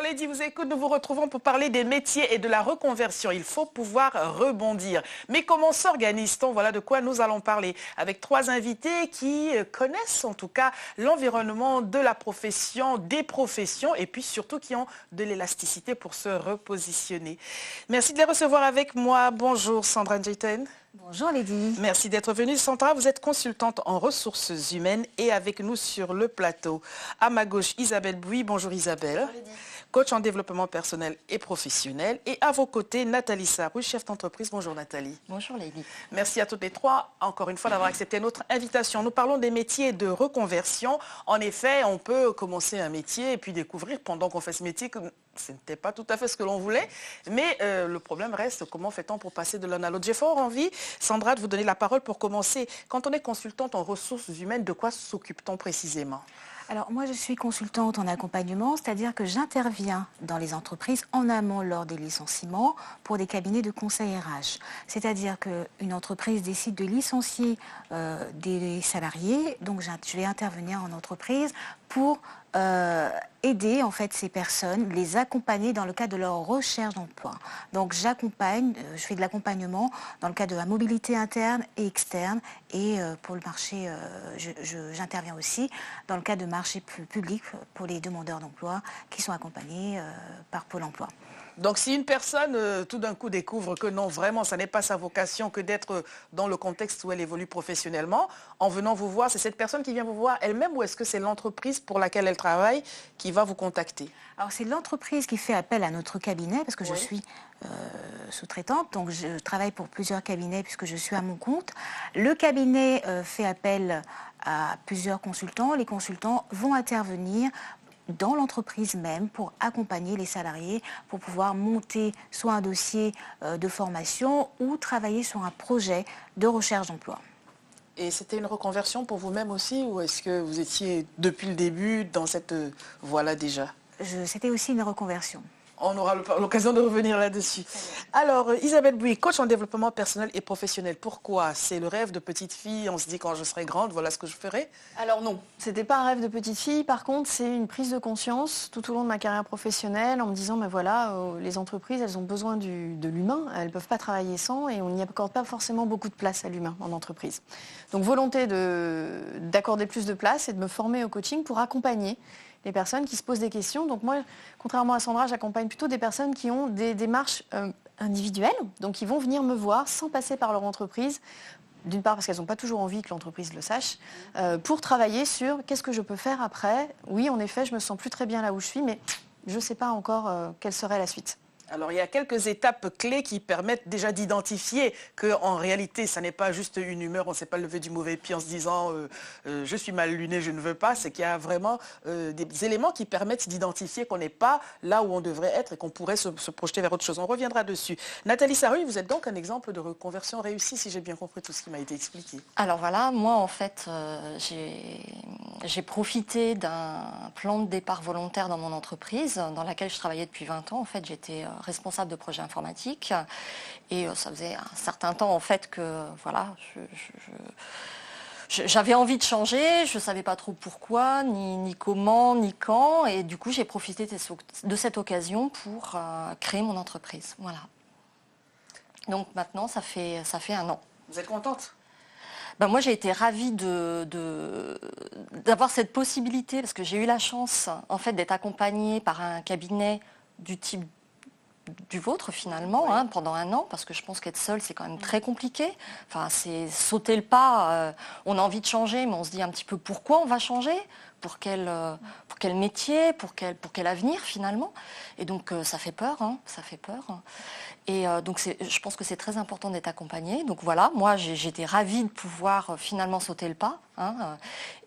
Lady vous écoute, nous vous retrouvons pour parler des métiers et de la reconversion. Il faut pouvoir rebondir. Mais comment s'organise-t-on? Voilà de quoi nous allons parler. Avec 3 invités qui connaissent en tout cas l'environnement de la profession, des professions et puis surtout qui ont de l'élasticité pour se repositionner. Merci de les recevoir avec moi. Bonjour Sandra Njeten. Bonjour Lady. Merci d'être venue. Sandra, vous êtes consultante en ressources humaines et avec nous sur le plateau. À ma gauche, Isabelle Bouy. Bonjour Isabelle. Bonjour Lady. Coach en développement personnel et professionnel. Et à vos côtés, Nathalie Sarrouche, chef d'entreprise. Bonjour Nathalie. Bonjour Lady. Merci à toutes les trois, encore une fois, d'avoir accepté notre invitation. Nous parlons des métiers de reconversion. En effet, on peut commencer un métier et puis découvrir pendant qu'on fait ce métier que ce n'était pas tout à fait ce que l'on voulait. Mais le problème reste, comment fait-on pour passer de l'un à l'autre? J'ai fort envie, Sandra, de vous donner la parole pour commencer. Quand on est consultante en ressources humaines, de quoi s'occupe-t-on précisément? Alors moi je suis consultante en accompagnement, c'est-à-dire que j'interviens dans les entreprises en amont lors des licenciements pour des cabinets de conseil RH. C'est-à-dire qu'une entreprise décide de licencier des salariés, donc je vais intervenir en entreprise pour aider en fait ces personnes, les accompagner dans le cadre de leur recherche d'emploi. Donc j'accompagne, je fais de l'accompagnement dans le cadre de la mobilité interne et externe et pour le marché, j'interviens aussi dans le cadre de marché public pour les demandeurs d'emploi qui sont accompagnés par Pôle emploi. Donc si une personne tout d'un coup découvre que non, vraiment, ça n'est pas sa vocation que d'être dans le contexte où elle évolue professionnellement, en venant vous voir, c'est cette personne qui vient vous voir elle-même ou est-ce que c'est l'entreprise pour laquelle elle travaille qui va vous contacter? Alors c'est l'entreprise qui fait appel à notre cabinet parce que je suis sous-traitante, donc je travaille pour plusieurs cabinets puisque je suis à mon compte. Le cabinet fait appel à plusieurs consultants, les consultants vont intervenir dans l'entreprise même pour accompagner les salariés, pour pouvoir monter soit un dossier de formation ou travailler sur un projet de recherche d'emploi. Et c'était une reconversion pour vous-même aussi ou est-ce que vous étiez depuis le début dans cette voie-là déjà? C'était aussi une reconversion. On aura l'occasion de revenir là-dessus. Alors, Isabelle Bouy, coach en développement personnel et professionnel. Pourquoi? C'est le rêve de petite fille, on se dit quand je serai grande, voilà ce que je ferai? Alors non, c'était pas un rêve de petite fille. Par contre, c'est une prise de conscience tout au long de ma carrière professionnelle en me disant, mais voilà, les entreprises, elles ont besoin de l'humain. Elles ne peuvent pas travailler sans et on n'y accorde pas forcément beaucoup de place à l'humain en entreprise. Donc volonté d'accorder plus de place et de me former au coaching pour accompagner les personnes qui se posent des questions. Donc moi, contrairement à Sandra, j'accompagne plutôt des personnes qui ont des démarches individuelles, donc ils vont venir me voir sans passer par leur entreprise, d'une part parce qu'elles n'ont pas toujours envie que l'entreprise le sache, pour travailler sur qu'est-ce que je peux faire après. Oui, en effet, je me sens plus très bien là où je suis, mais je ne sais pas encore quelle serait la suite. Alors, il y a quelques étapes clés qui permettent déjà d'identifier qu'en réalité, ça n'est pas juste une humeur, on ne s'est pas levé du mauvais pied en se disant je suis mal luné, je ne veux pas. C'est qu'il y a vraiment des éléments qui permettent d'identifier qu'on n'est pas là où on devrait être et qu'on pourrait se projeter vers autre chose. On reviendra dessus. Nathalie Sarrouche, vous êtes donc un exemple de reconversion réussie, si j'ai bien compris tout ce qui m'a été expliqué. Alors voilà, moi en fait, j'ai profité d'un plan de départ volontaire dans mon entreprise dans laquelle je travaillais depuis 20 ans. En fait, j'étais responsable de projet informatique et ça faisait un certain temps en fait que voilà, j'avais envie de changer, je ne savais pas trop pourquoi, ni comment, ni quand et du coup j'ai profité de cette occasion pour créer mon entreprise. Voilà. Donc maintenant ça fait 1 an. Vous êtes contente? Ben moi, j'ai été ravie d'avoir cette possibilité parce que j'ai eu la chance en fait, d'être accompagnée par un cabinet du type du vôtre finalement pendant 1 an parce que je pense qu'être seule c'est quand même très compliqué. Enfin, c'est sauter le pas. On a envie de changer, mais on se dit un petit peu pourquoi on va changer, pour quel métier, pour quel avenir finalement. Et donc ça fait peur, ça fait peur. Et donc je pense que c'est très important d'être accompagnée. Donc voilà, moi j'étais ravie de pouvoir finalement sauter le pas.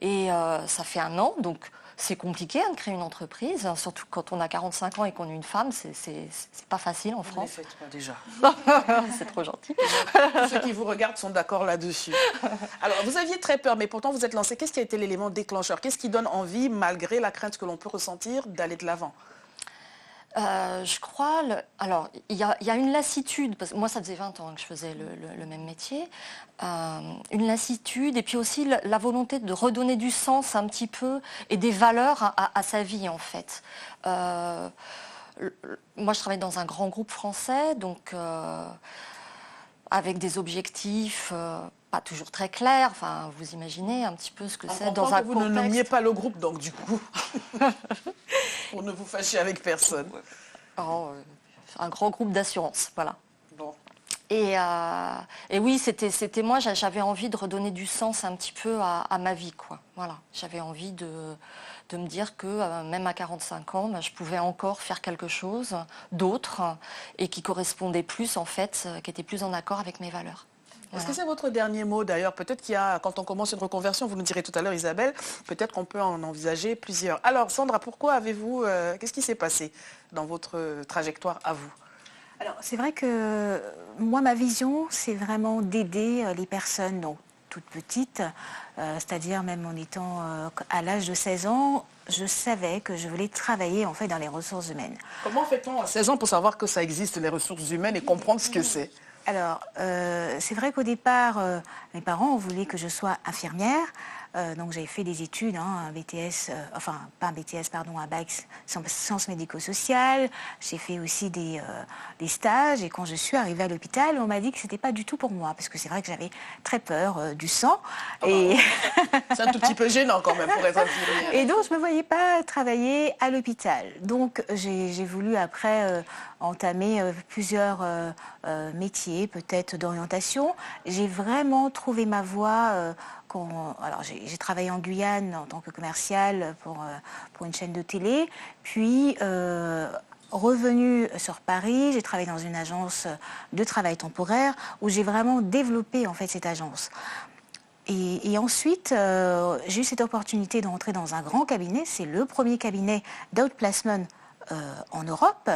Et ça fait 1 an, donc c'est compliqué de créer une entreprise, surtout quand on a 45 ans et qu'on est une femme, c'est pas facile en France. Ne les faites pas déjà. C'est trop gentil. Ceux qui vous regardent sont d'accord là-dessus. Alors, vous aviez très peur, mais pourtant vous êtes lancé. Qu'est-ce qui a été l'élément déclencheur? Qu'est-ce qui donne envie, malgré la crainte que l'on peut ressentir, d'aller de l'avant? Je crois, alors il y a une lassitude, parce que moi ça faisait 20 ans que je faisais le même métier, une lassitude et puis aussi la volonté de redonner du sens un petit peu et des valeurs à sa vie en fait. moi, je travaille dans un grand groupe français, donc avec des objectifs pas toujours très clairs. Enfin, vous imaginez un petit peu ce que c'est dans un vous contexte. ne nommiez pas le groupe, donc du coup, pour ne vous fâcher avec personne. Un grand groupe d'assurance, voilà. Bon. Et oui, c'était moi, j'avais envie de redonner du sens un petit peu à ma vie, quoi. Voilà, j'avais envie de me dire que même à 45 ans, je pouvais encore faire quelque chose d'autre et qui correspondait plus, en fait, qui était plus en accord avec mes valeurs. Est-ce que c'est votre dernier mot d'ailleurs? Peut-être qu'il y a, quand on commence une reconversion, vous nous direz tout à l'heure Isabelle, peut-être qu'on peut en envisager plusieurs. Alors Sandra, pourquoi avez-vous, qu'est-ce qui s'est passé dans votre trajectoire à vous? Alors, c'est vrai que moi, ma vision, c'est vraiment d'aider les personnes donc, toutes petites, c'est-à-dire même en étant à l'âge de 16 ans, je savais que je voulais travailler en fait dans les ressources humaines. Comment fait-on à 16 ans pour savoir que ça existe, les ressources humaines, et comprendre ce que c'est? Alors, c'est vrai qu'au départ, mes parents voulaient que je sois infirmière. Donc j'avais fait des études, un BTS, enfin pas un BTS, pardon, un bac sciences médico-sociales. J'ai fait aussi des stages et quand je suis arrivée à l'hôpital, on m'a dit que c'était pas du tout pour moi parce que c'est vrai que j'avais très peur du sang. Et c'est un tout petit peu gênant quand même pour être infirmière. Et donc je me voyais pas travailler à l'hôpital. Donc j'ai voulu après entamer plusieurs métiers, peut-être d'orientation. J'ai vraiment trouvé ma voie. Alors j'ai travaillé en Guyane en tant que commerciale pour une chaîne de télé, puis revenue sur Paris, j'ai travaillé dans une agence de travail temporaire où j'ai vraiment développé en fait cette agence. Et ensuite, j'ai eu cette opportunité d'entrer dans un grand cabinet, c'est le premier cabinet d'outplacement en Europe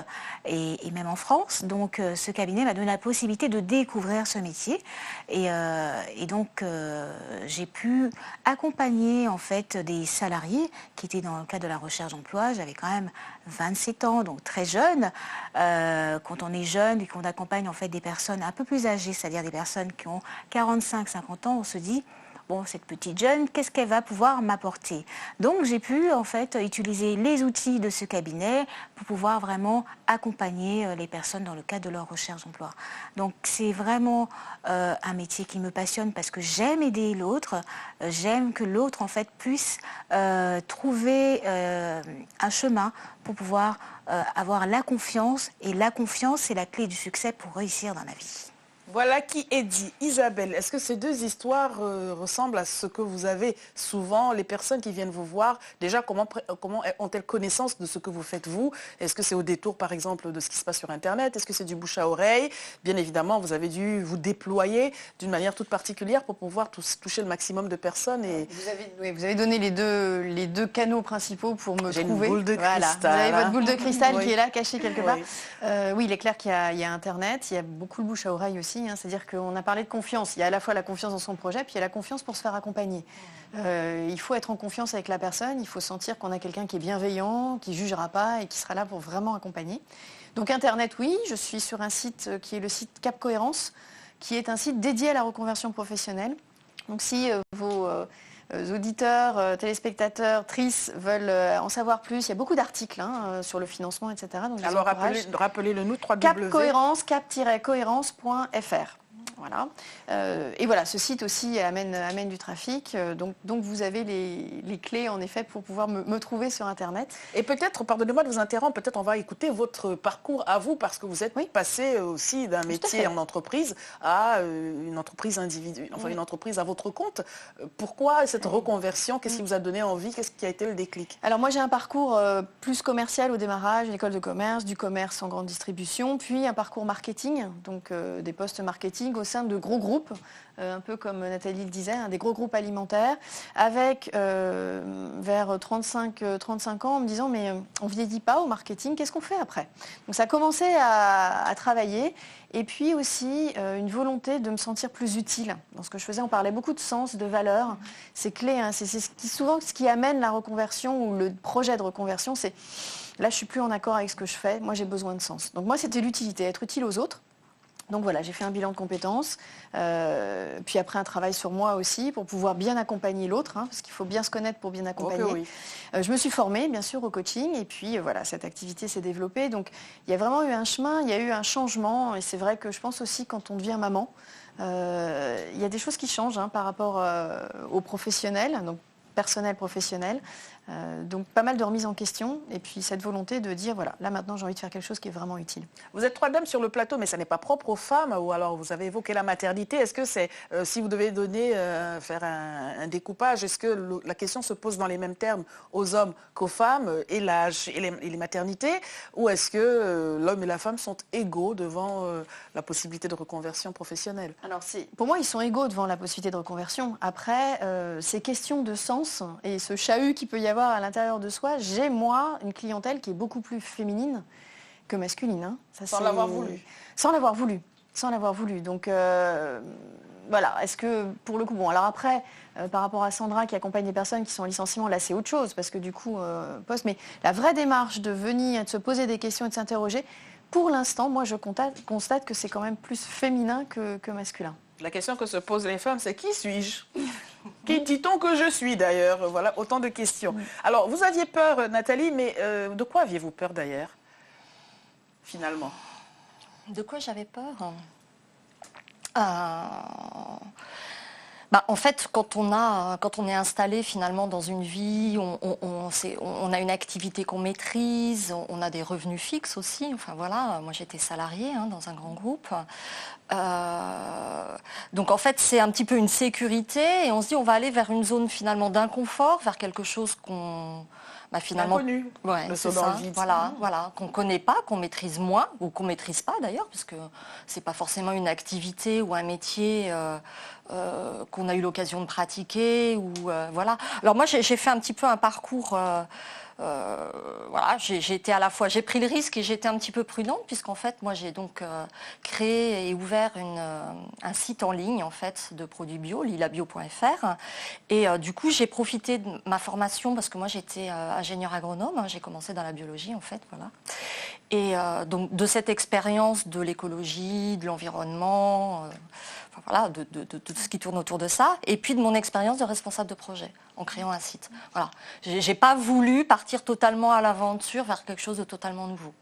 et même en France. Donc ce cabinet m'a donné la possibilité de découvrir ce métier et donc j'ai pu accompagner en fait des salariés qui étaient dans le cadre de la recherche d'emploi. J'avais quand même 27 ans, donc très jeune. Quand on est jeune et qu'on accompagne en fait des personnes un peu plus âgées, c'est-à-dire des personnes qui ont 45-50 ans, on se dit bon, cette petite jeune, qu'est-ce qu'elle va pouvoir m'apporter? Donc j'ai pu en fait utiliser les outils de ce cabinet pour pouvoir vraiment accompagner les personnes dans le cadre de leur recherche d'emploi. Donc c'est vraiment un métier qui me passionne parce que j'aime aider l'autre, j'aime que l'autre en fait puisse trouver un chemin pour pouvoir avoir la confiance et la confiance c'est la clé du succès pour réussir dans la vie. Voilà qui est dit. Isabelle, est-ce que ces deux histoires ressemblent à ce que vous avez souvent, les personnes qui viennent vous voir, déjà comment ont-elles connaissance de ce que vous faites vous? Est-ce que c'est au détour par exemple de ce qui se passe sur Internet? Est-ce que c'est du bouche à oreille? Bien évidemment, vous avez dû vous déployer d'une manière toute particulière pour pouvoir toucher le maximum de personnes. Et... Vous avez donné les deux canaux principaux pour me trouver. Une boule de cristal. Voilà. Vous avez votre boule de cristal oui. qui est là, cachée quelque part. Oui. Oui, il est clair qu'il y a Internet, il y a beaucoup de bouche à oreille aussi. C'est-à-dire qu'on a parlé de confiance. Il y a à la fois la confiance dans son projet, puis il y a la confiance pour se faire accompagner. Il faut être en confiance avec la personne, il faut sentir qu'on a quelqu'un qui est bienveillant, qui ne jugera pas et qui sera là pour vraiment accompagner. Donc Internet, oui, je suis sur un site qui est le site Cap Cohérence, qui est un site dédié à la reconversion professionnelle. Donc si vos auditeurs, téléspectateurs, trices veulent en savoir plus, il y a beaucoup d'articles sur le financement, etc. Donc, alors rappelez-le nous, cohérence-fr. Voilà. Et voilà, ce site aussi amène du trafic. Donc vous avez les clés en effet pour pouvoir me trouver sur Internet. Et peut-être, pardonnez-moi de vous interrompre, peut-être on va écouter votre parcours à vous parce que vous êtes passé aussi d'un métier en entreprise à une entreprise individuelle, enfin une entreprise à votre compte. Pourquoi cette reconversion? Qu'est-ce qui vous a donné envie? Qu'est-ce qui a été le déclic? Alors moi j'ai un parcours plus commercial au démarrage, une école de commerce, du commerce en grande distribution, puis un parcours marketing, donc des postes marketing au sein de gros groupes, un peu comme Nathalie le disait, des gros groupes alimentaires, avec vers 35 ans en me disant mais on ne vieillit pas au marketing, qu'est-ce qu'on fait après? Donc ça a commencé à travailler et puis aussi une volonté de me sentir plus utile dans ce que je faisais. On parlait beaucoup de sens, de valeur, c'est clé, c'est souvent ce qui amène la reconversion ou le projet de reconversion, c'est là je ne suis plus en accord avec ce que je fais, moi j'ai besoin de sens. Donc moi c'était l'utilité, être utile aux autres. Donc voilà, j'ai fait un bilan de compétences, puis après un travail sur moi aussi pour pouvoir bien accompagner l'autre, hein, parce qu'il faut bien se connaître pour bien accompagner. Ok, oui. Je me suis formée bien sûr au coaching et puis voilà, cette activité s'est développée. Donc il y a vraiment eu un chemin, il y a eu un changement et c'est vrai que je pense aussi quand on devient maman, il y a des choses qui changent hein, par rapport aux professionnels, donc personnel, professionnel. Donc pas mal de remises en question et puis cette volonté de dire voilà, là maintenant j'ai envie de faire quelque chose qui est vraiment utile. Vous êtes 3 dames sur le plateau, mais ça n'est pas propre aux femmes, ou alors vous avez évoqué la maternité. Est-ce que c'est, si vous devez faire un découpage, est-ce que la question se pose dans les mêmes termes aux hommes qu'aux femmes, et l'âge et les maternités, ou est-ce que l'homme et la femme sont égaux devant la possibilité de reconversion professionnelle? Alors pour moi ils sont égaux devant la possibilité de reconversion. Après ces questions de sens et ce chahut qui peut y avoir à l'intérieur de soi, j'ai moi une clientèle qui est beaucoup plus féminine que masculine. Hein. Ça, sans l'avoir voulu. Sans l'avoir voulu. Sans l'avoir voulu. Donc voilà, est-ce que pour le coup, bon alors après, par rapport à Sandra qui accompagne des personnes qui sont en licenciement, là c'est autre chose, parce que du coup, mais la vraie démarche de venir, de se poser des questions et de s'interroger, pour l'instant, moi je constate que c'est quand même plus féminin que masculin. La question que se posent les femmes, c'est qui suis-je? Qui dit-on que je suis d'ailleurs? Voilà, autant de questions. Alors, vous aviez peur, Nathalie, mais de quoi aviez-vous peur d'ailleurs, finalement? De quoi j'avais peur? En fait, quand on est installé finalement dans une vie, on a une activité qu'on maîtrise, on a des revenus fixes aussi. Enfin voilà, moi j'étais salariée hein, dans un grand groupe. Donc en fait, c'est un petit peu une sécurité et on se dit on va aller vers une zone finalement d'inconfort, vers quelque chose qu'on finalement inconnu, ouais, le c'est saut dans ça, le vide. voilà, qu'on connaît pas, qu'on maîtrise moins ou qu'on maîtrise pas d'ailleurs, parce que c'est pas forcément une activité ou un métier qu'on a eu l'occasion de pratiquer ou voilà. Alors moi j'ai fait un petit peu un parcours. Voilà, j'ai été à la fois, j'ai pris le risque et j'ai été un petit peu prudente puisqu'en fait moi j'ai donc créé et ouvert un site en ligne en fait de produits bio, lilabio.fr et du coup j'ai profité de ma formation parce que moi j'étais ingénieure agronome, hein, j'ai commencé dans la biologie en fait, voilà. Et donc de cette expérience de l'écologie, de l'environnement, voilà, de tout ce qui tourne autour de ça, et puis de mon expérience de responsable de projet en créant un site. Voilà. J'ai pas voulu partir totalement à l'aventure vers quelque chose de totalement nouveau.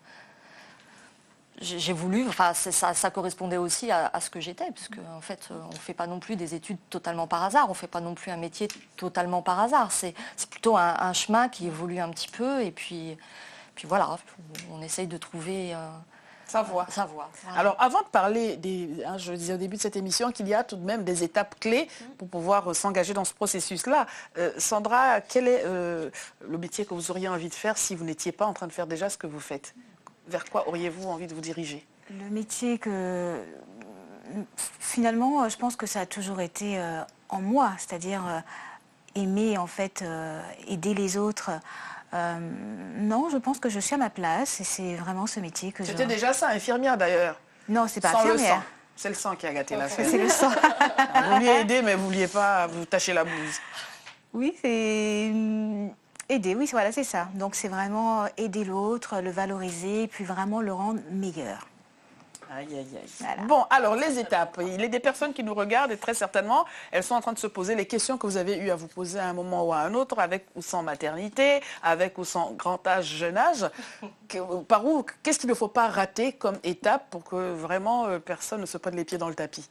J'ai voulu, enfin ça correspondait aussi à ce que j'étais, puisque en fait on fait pas non plus des études totalement par hasard, on fait pas non plus un métier totalement par hasard. C'est plutôt un chemin qui évolue un petit peu, et puis voilà, on essaye de trouver. Sa voie. Voilà. Alors, avant de parler je disais au début de cette émission qu'il y a tout de même des étapes clés pour pouvoir s'engager dans ce processus-là. Sandra, quel est le métier que vous auriez envie de faire si vous n'étiez pas en train de faire déjà ce que vous faites? Vers quoi auriez-vous envie de vous diriger? Le métier que, finalement, je pense que ça a toujours été en moi, c'est-à-dire aimer, en fait, aider les autres. Non, je pense que je suis à ma place et c'est vraiment ce métier que C'était déjà ça, infirmière d'ailleurs. Non, c'est pas Sans le infirmière. sang. C'est le sang qui a gâté l'affaire. C'est le sang. Vous vouliez aider, mais vous ne vouliez pas vous tacher la blouse. Oui, c'est aider, oui, voilà, c'est ça. Donc c'est vraiment aider l'autre, le valoriser, puis vraiment le rendre meilleur. Aïe, aïe, aïe. Voilà. Bon, alors les étapes. Il y a des personnes qui nous regardent et très certainement, elles sont en train de se poser les questions que vous avez eu à vous poser à un moment ou à un autre, avec ou sans maternité, avec ou sans grand âge, jeune âge. Par où, qu'est-ce qu'il ne faut pas rater comme étape pour que vraiment personne ne se prenne les pieds dans le tapis?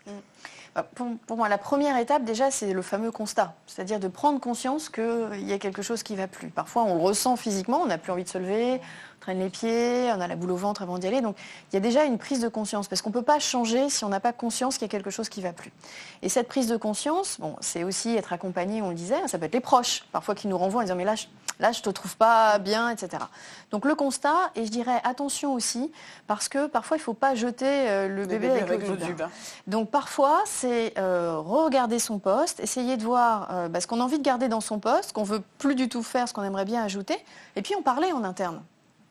Pour moi, la première étape, déjà, c'est le fameux constat. C'est-à-dire de prendre conscience qu'il y a quelque chose qui ne va plus. Parfois, on le ressent physiquement, on n'a plus envie de se lever, on traîne les pieds, on a la boule au ventre avant d'y aller. Donc, il y a déjà une prise de conscience. Parce qu'on ne peut pas changer si on n'a pas conscience qu'il y a quelque chose qui ne va plus. Et cette prise de conscience, bon, c'est aussi être accompagné, on le disait, ça peut être les proches, parfois qui nous renvoient en disant « mais là, je ne te trouve pas bien, etc. » Donc, le constat, et je dirais attention aussi, parce que parfois, il ne faut pas jeter le bébé avec l'eau du bain. Donc, parfois, c'est regarder son poste, essayer de voir ce qu'on a envie de garder dans son poste, qu'on ne veut plus du tout faire, ce qu'on aimerait bien ajouter, et puis en parler en interne.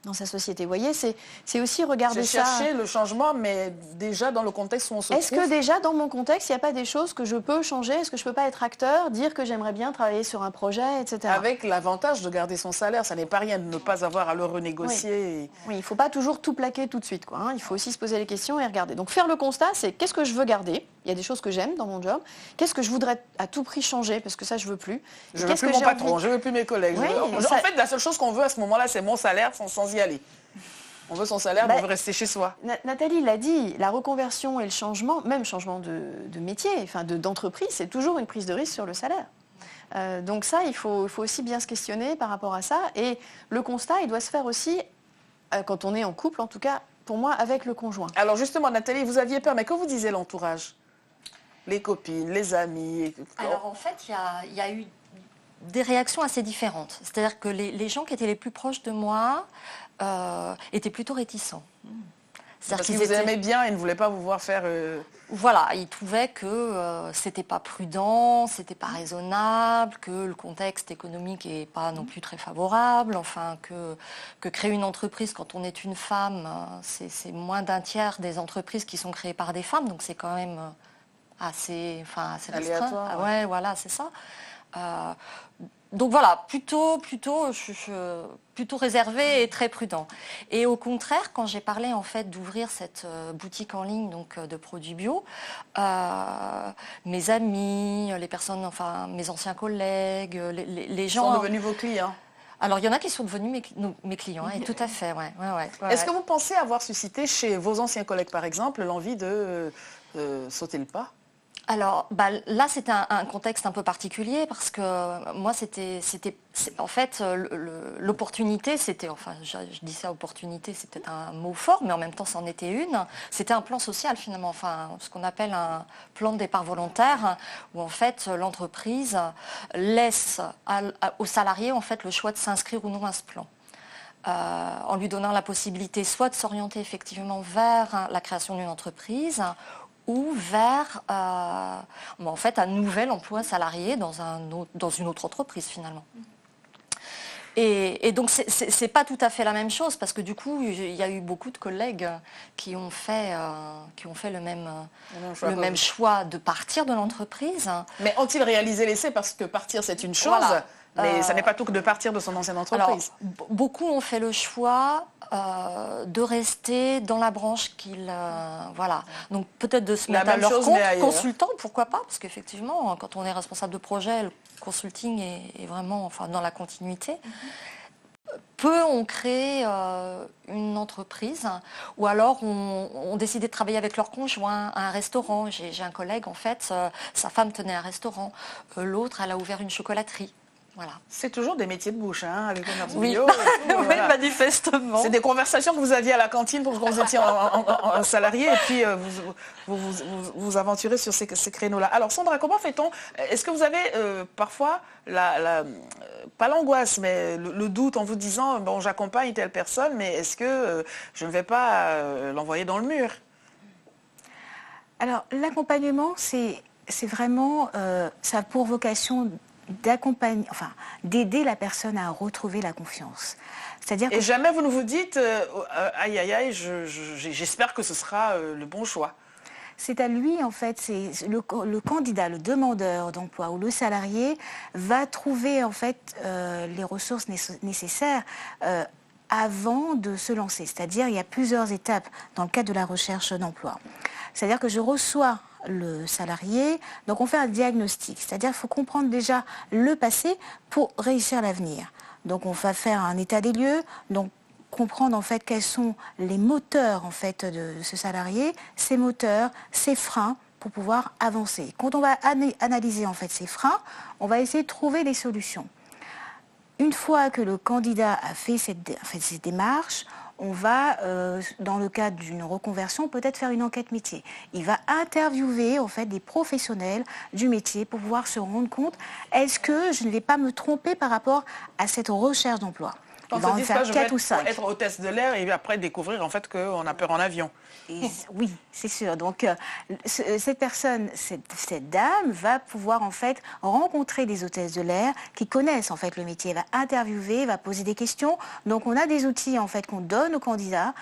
dans sa société. Vous voyez, c'est aussi regarder C'est ça. chercher le changement, mais déjà dans le contexte où on se Est-ce trouve. que déjà, dans mon contexte, il n'y a pas des choses que je peux changer? Est-ce que je ne peux pas être acteur, dire que j'aimerais bien travailler sur un projet, etc. Avec l'avantage de garder son salaire, ça n'est pas rien de ne pas avoir à le renégocier. Oui, il ne faut pas toujours tout plaquer tout de suite, quoi, hein. Il faut aussi se poser les questions et regarder. Donc faire le constat, c'est qu'est-ce que je veux garder? Il y a des choses que j'aime dans mon job. Qu'est-ce que je voudrais à tout prix changer? Parce que ça, je ne veux plus. Je ne veux plus mon patron, je ne veux plus mes collègues. Oui, En fait, la seule chose qu'on veut à ce moment-là, c'est mon salaire sans y aller. On veut son salaire, mais on veut rester chez soi. Nathalie l'a dit, la reconversion et le changement, même changement de métier, enfin d'entreprise, c'est toujours une prise de risque sur le salaire. Donc ça, il faut aussi bien se questionner par rapport à ça. Et le constat, il doit se faire aussi, quand on est en couple, en tout cas, pour moi, avec le conjoint. Alors justement, Nathalie, vous aviez peur, mais que vous disait l'entourage? Les copines, les amis? Alors en fait, il y a eu des réactions assez différentes. C'est-à-dire que les gens qui étaient les plus proches de moi étaient plutôt réticents. Parce qu'ils vous aimaient bien et ne voulaient pas vous voir faire... Voilà, ils trouvaient que c'était pas prudent, c'était pas raisonnable, que le contexte économique est pas non plus très favorable, enfin que créer une entreprise quand on est une femme, c'est moins d'un tiers des entreprises qui sont créées par des femmes, donc c'est quand même assez restreint. Aléatoire, Ouais, voilà, c'est ça. Donc voilà, plutôt réservé et très prudent. Et au contraire, quand j'ai parlé en fait d'ouvrir cette boutique en ligne donc de produits bio, mes amis, les personnes, enfin mes anciens collègues, les gens sont devenus vos clients. Alors il y en a qui sont devenus mes clients, et tout à fait, ouais. Est-ce que vous pensez avoir suscité chez vos anciens collègues, par exemple, l'envie de sauter le pas? Alors là, c'était un contexte un peu particulier parce que moi, en fait, l'opportunité, c'était, enfin, je dis ça, opportunité, c'est peut-être un mot fort, mais en même temps, c'en était une. C'était un plan social finalement, enfin, ce qu'on appelle un plan de départ volontaire, où en fait, l'entreprise laisse aux salariés en fait le choix de s'inscrire ou non à ce plan. En lui donnant la possibilité soit de s'orienter effectivement vers la création d'une entreprise, ou vers en fait, un nouvel emploi salarié dans une autre entreprise finalement. Et donc c'est pas tout à fait la même chose parce que du coup il y a eu beaucoup de collègues qui ont fait le même choix de partir de l'entreprise. Mais ont-ils réalisé l'essai? Parce que partir c'est une chose, voilà. Mais ça n'est pas tout que de partir de son ancienne entreprise. Alors, beaucoup ont fait le choix de rester dans la branche qu'ils... voilà. Donc peut-être de se mettre à leur compte, consultant, pourquoi pas, parce qu'effectivement, quand on est responsable de projet, le consulting est vraiment dans la continuité. Peu ont créé une entreprise ou alors ont décidé de travailler avec leur conjoint à un restaurant. J'ai un collègue, en fait, sa femme tenait un restaurant. L'autre, elle a ouvert une chocolaterie. Voilà. C'est toujours des métiers de bouche, hein, avec le commerce oui. bio. Oui, voilà. Manifestement. C'est des conversations que vous aviez à la cantine quand vous étiez en salarié et puis vous aventurez sur ces créneaux-là. Alors Sandra, comment fait-on? Est-ce que vous avez parfois, pas l'angoisse, mais le doute en vous disant, bon, j'accompagne telle personne, mais est-ce que je ne vais pas l'envoyer dans le mur? Alors l'accompagnement, c'est vraiment, ça a pour vocation d'accompagner, enfin, d'aider la personne à retrouver la confiance. C'est-à-dire Et jamais vous ne vous dites aïe aïe aïe, j'espère que ce sera le bon choix. C'est à lui, en fait, c'est le candidat, le demandeur d'emploi ou le salarié va trouver en fait les ressources nécessaires avant de se lancer. C'est-à-dire il y a plusieurs étapes dans le cadre de la recherche d'emploi. C'est-à-dire que je reçois le salarié, donc on fait un diagnostic, c'est-à-dire qu'il faut comprendre déjà le passé pour réussir l'avenir. Donc on va faire un état des lieux, donc comprendre en fait quels sont les moteurs en fait de ce salarié, ses moteurs, ses freins pour pouvoir avancer. Quand on va analyser en fait ces freins, on va essayer de trouver des solutions. Une fois que le candidat a fait ces démarches, on va, dans le cadre d'une reconversion, peut-être faire une enquête métier. Il va interviewer en fait des professionnels du métier pour pouvoir se rendre compte, est-ce que je ne vais pas me tromper par rapport à cette recherche d'emploi? On Il va se en dit faire pas, je vais 4 ou 5. être hôtesse de l'air et après découvrir en fait qu'on a peur en avion. Oui, c'est sûr. Donc, cette personne, cette dame va pouvoir en fait rencontrer des hôtesses de l'air qui connaissent en fait le métier. Elle va interviewer, va poser des questions. Donc, on a des outils en fait qu'on donne aux candidats,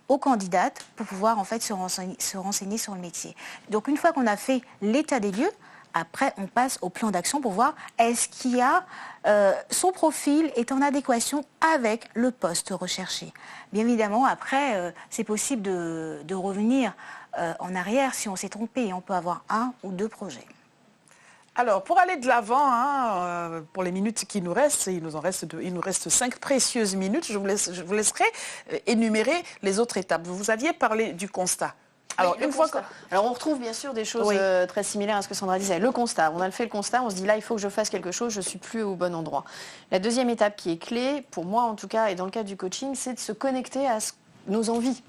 aux candidates pour pouvoir en fait se renseigner sur le métier. Donc, une fois qu'on a fait l'état des lieux, après, on passe au plan d'action pour voir est-ce qu'il y a son profil est en adéquation avec le poste recherché. Bien évidemment, après, c'est possible de revenir en arrière si on s'est trompé. On peut avoir 1 ou 2 projets. Alors, pour aller de l'avant, pour les minutes qui nous restent, il nous reste 5 précieuses minutes, je vous laisserai énumérer les autres étapes. Vous aviez parlé du constat. Alors, Oui, Alors, on retrouve bien sûr des choses très similaires à ce que Sandra disait. Le constat, on a fait le constat, on se dit là, il faut que je fasse quelque chose, je ne suis plus au bon endroit. La deuxième étape qui est clé, pour moi en tout cas, et dans le cadre du coaching, c'est de se connecter à nos envies.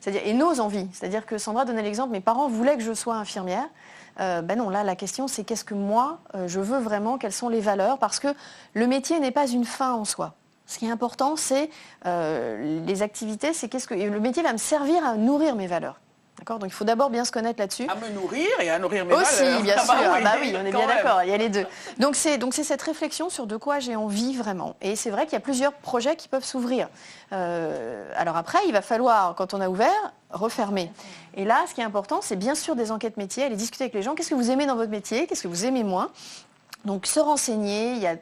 Et nos envies. C'est-à-dire que Sandra donnait l'exemple, mes parents voulaient que je sois infirmière. Ben non, là, la question, c'est qu'est-ce que moi, je veux vraiment, quelles sont les valeurs, parce que le métier n'est pas une fin en soi. Ce qui est important, c'est les activités, c'est le métier va me servir à nourrir mes valeurs. D'accord, donc il faut d'abord bien se connaître là-dessus. À me nourrir et à nourrir mes valeurs. Aussi, bien sûr. Oui, on est bien d'accord, il y a les deux. Ah. Donc c'est cette réflexion sur de quoi j'ai envie vraiment. Et c'est vrai qu'il y a plusieurs projets qui peuvent s'ouvrir. Alors après, il va falloir, quand on a ouvert, refermer. Et là, ce qui est important, c'est bien sûr des enquêtes métiers, aller discuter avec les gens. Qu'est-ce que vous aimez dans votre métier? Qu'est-ce que vous aimez moins? Donc se renseigner, il y a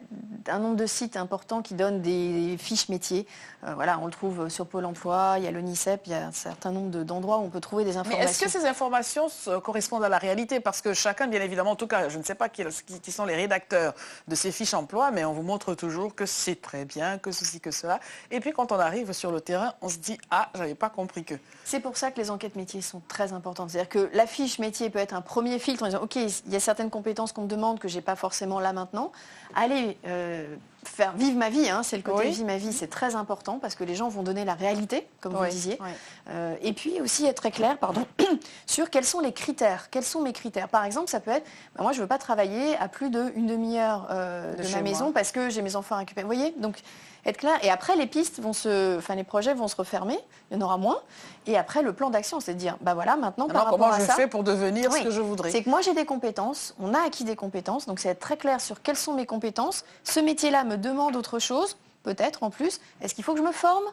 un nombre de sites importants qui donnent des fiches métiers. Voilà, on le trouve sur Pôle emploi, il y a l'ONICEP, il y a un certain nombre d'endroits où on peut trouver des informations. Mais est-ce que ces informations correspondent à la réalité? Parce que chacun, bien évidemment, en tout cas, je ne sais pas qui sont les rédacteurs de ces fiches emploi, mais on vous montre toujours que c'est très bien, que ceci, que cela. Et puis quand on arrive sur le terrain, on se dit « Ah, j'avais pas compris que ». C'est pour ça que les enquêtes métiers sont très importantes. C'est-à-dire que la fiche métier peut être un premier filtre en disant « Ok, il y a certaines compétences qu'on me demande que je n'ai pas forcément là maintenant. Allez, faire vivre ma vie, c'est le côté vivre ma vie, c'est très important parce que les gens vont donner la réalité, comme vous disiez. Et puis aussi être très clair, sur quels sont les critères. Quels sont mes critères? Par exemple, ça peut être, moi je ne veux pas travailler à plus d'une demi-heure de ma maison parce que j'ai mes enfants à récupérer. Vous voyez, donc être clair. Et après, les pistes les projets vont se refermer, il y en aura moins. Et après, le plan d'action, c'est de dire, voilà, maintenant, par rapport à ça... Comment je fais pour devenir ce que je voudrais? C'est que moi, j'ai des compétences, on a acquis des compétences, donc c'est être très clair sur quelles sont mes compétences. Ce métier-là me demande autre chose, peut-être en plus. Est-ce qu'il faut que je me forme?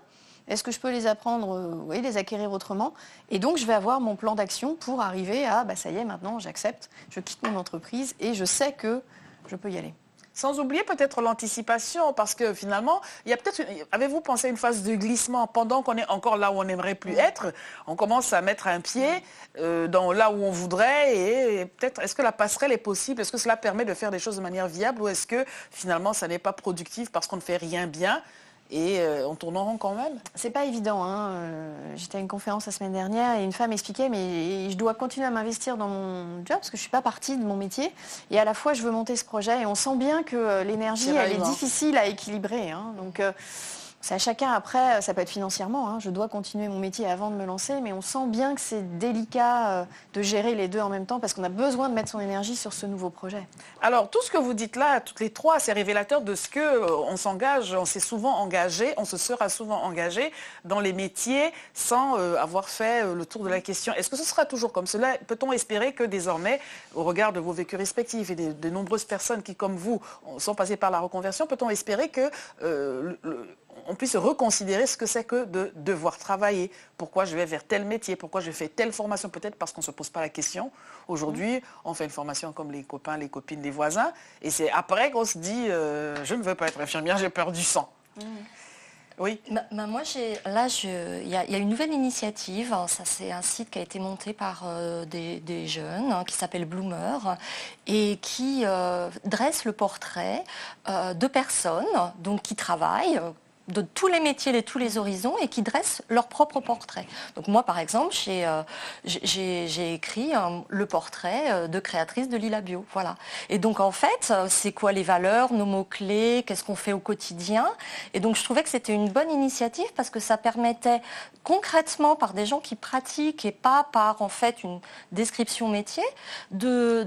Est-ce que je peux les apprendre, les acquérir autrement? Et donc, je vais avoir mon plan d'action pour arriver à, ça y est, maintenant, j'accepte, je quitte mon entreprise et je sais que je peux y aller. Sans oublier peut-être l'anticipation, parce que finalement, il y a peut-être, avez-vous pensé à une phase de glissement pendant qu'on est encore là où on n'aimerait plus être? On commence à mettre un pied dans là où on voudrait et peut-être, est-ce que la passerelle est possible? Est-ce que cela permet de faire des choses de manière viable ou est-ce que finalement ça n'est pas productif parce qu'on ne fait rien bien? Et on tourne en rond quand même. C'est pas évident. J'étais à une conférence la semaine dernière et une femme expliquait mais je dois continuer à m'investir dans mon job parce que je suis pas partie de mon métier et à la fois je veux monter ce projet et on sent bien que l'énergie elle est difficile à équilibrer. Donc c'est à chacun après, ça peut être financièrement, je dois continuer mon métier avant de me lancer, mais on sent bien que c'est délicat de gérer les deux en même temps parce qu'on a besoin de mettre son énergie sur ce nouveau projet. Alors, tout ce que vous dites là, toutes les trois, c'est révélateur de ce qu'on s'engage, on s'est souvent engagé, on se sera souvent engagé dans les métiers sans avoir fait le tour de la question. Est-ce que ce sera toujours comme cela? Peut-on espérer que désormais, au regard de vos vécus respectifs et de nombreuses personnes qui, comme vous, sont passées par la reconversion, peut-on espérer que on puisse reconsidérer ce que c'est que de devoir travailler? Pourquoi je vais vers tel métier? Pourquoi je fais telle formation? Peut-être parce qu'on ne se pose pas la question. Aujourd'hui, on fait une formation comme les copains, les copines, les voisins. Et c'est après qu'on se dit, je ne veux pas être infirmière, j'ai peur du sang. Oui. Moi, il y a une nouvelle initiative. Ça, c'est un site qui a été monté par des jeunes qui s'appelle Bloomer et qui dresse le portrait de personnes qui travaillent de tous les métiers, de tous les horizons et qui dressent leur propre portrait. Donc moi, par exemple, j'ai écrit le portrait de créatrice de Lila Bio. Voilà. Et donc, en fait, c'est quoi les valeurs, nos mots-clés, qu'est-ce qu'on fait au quotidien? Et donc, je trouvais que c'était une bonne initiative parce que ça permettait concrètement, par des gens qui pratiquent et pas par, en fait, une description métier, de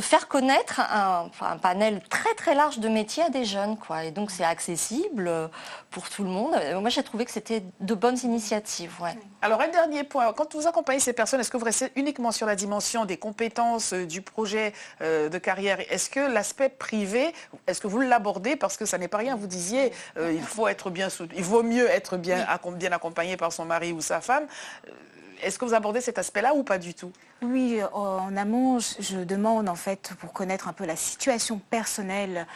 faire connaître un panel très, très large de métiers à des jeunes, quoi. Et donc, c'est accessible. pour tout le monde. Moi, j'ai trouvé que c'était de bonnes initiatives. Ouais. Alors, un dernier point. Quand vous accompagnez ces personnes, est-ce que vous restez uniquement sur la dimension des compétences, du projet de carrière? Est-ce que l'aspect privé, est-ce que vous l'abordez? Parce que ça n'est pas rien. Vous disiez, il faut être bien soutenu. Il vaut mieux être bien accompagné par son mari ou sa femme. Est-ce que vous abordez cet aspect-là ou pas du tout? Oui, en amont, je demande en fait pour connaître un peu la situation personnelle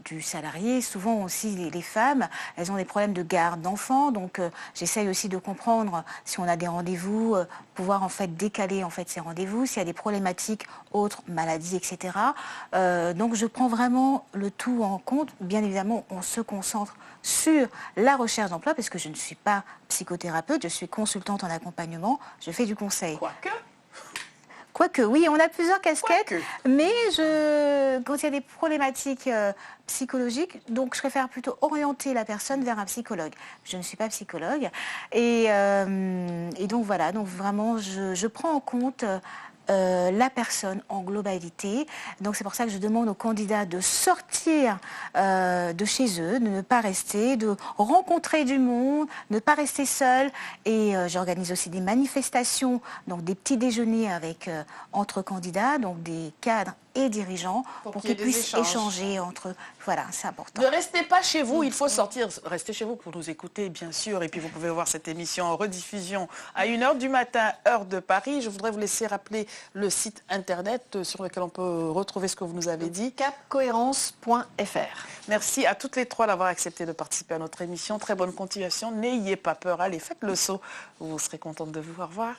du salarié. Souvent aussi les femmes, elles ont des problèmes de garde d'enfants, donc j'essaye aussi de comprendre si on a des rendez-vous, pouvoir en fait décaler en fait ces rendez-vous, s'il y a des problématiques autres, maladies, etc. Donc je prends vraiment le tout en compte. Bien évidemment, on se concentre sur la recherche d'emploi parce que je ne suis pas psychothérapeute, je suis consultante en accompagnement, je fais du conseil. Quoique, oui, on a plusieurs casquettes, mais quand il y a des problématiques psychologiques, donc je préfère plutôt orienter la personne vers un psychologue. Je ne suis pas psychologue. Et donc voilà, donc vraiment, je prends en compte la personne en globalité. Donc c'est pour ça que je demande aux candidats de sortir de chez eux, de ne pas rester, de rencontrer du monde, de ne pas rester seul. Et j'organise aussi des manifestations, donc des petits déjeuners avec entre candidats, donc des cadres et dirigeants, pour qu'ils puissent échanger entre eux. Voilà, c'est important. Ne restez pas chez vous, il faut sortir. Restez chez vous pour nous écouter, bien sûr. Et puis vous pouvez voir cette émission en rediffusion à 1h du matin, heure de Paris. Je voudrais vous laisser rappeler le site internet sur lequel on peut retrouver ce que vous nous avez dit. capcohérence.fr. Merci à toutes les trois d'avoir accepté de participer à notre émission. Très bonne continuation. N'ayez pas peur, allez, faites le saut. Vous serez contente de vous. Au revoir.